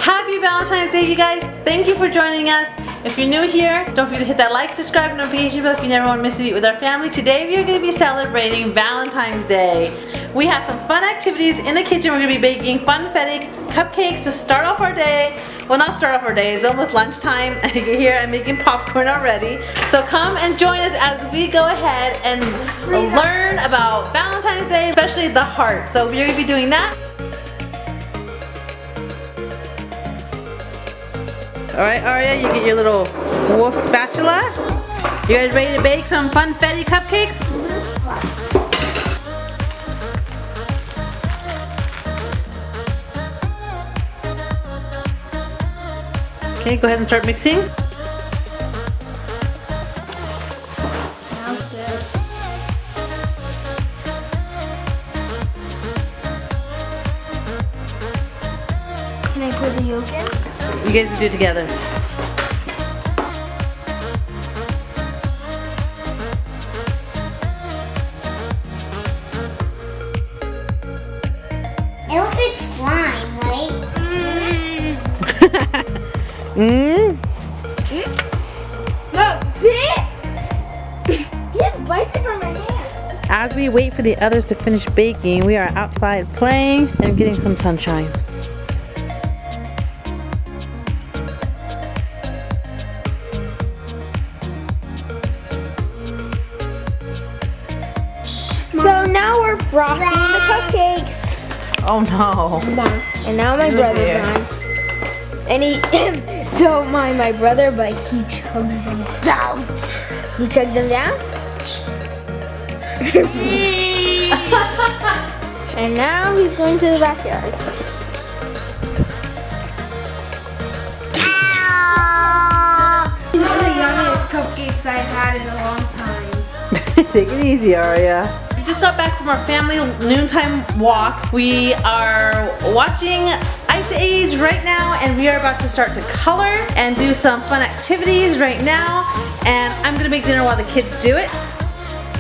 Happy Valentine's Day, you guys. Thank you for joining us. If you're new here, don't forget to hit that like, subscribe, and notification bell if you never want to miss a beat with our family. Today we are going to be celebrating Valentine's Day. We have some fun activities in the kitchen. We're going to be baking funfetti cupcakes to start off our day. Well, not start off our day. It's almost lunchtime. I get here, I'm making popcorn already. So come and join us as we go ahead and learn about Valentine's Day, especially the heart. So we're going to be doing that. Alright, Aria, you get your little wolf spatula. You guys ready to bake some funfetti cupcakes? Okay, go ahead and start mixing. Sounds good. Can I put the yolk in? You guys can do it together. It looks like slime, right? Look, see? He just bites it from my hand. As we wait for the others to finish baking, we are outside playing and getting some sunshine. So now we're frosting the cupcakes. Oh no. And now my brother's on. And he don't mind my brother, but he chugs them down. You chug them down? And now he's going to the backyard. These are the yummiest cupcakes I've had in a long time. Take it easy, Aria. We just got back from our family noontime walk. We are watching Ice Age right now, and we are about to start to color and do some fun activities right now. And I'm gonna make dinner while the kids do it.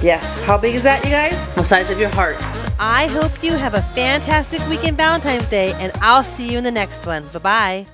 Yes, how big is that, you guys? The size of your heart. I hope you have a fantastic weekend Valentine's Day, and I'll see you in the next one. Bye-bye.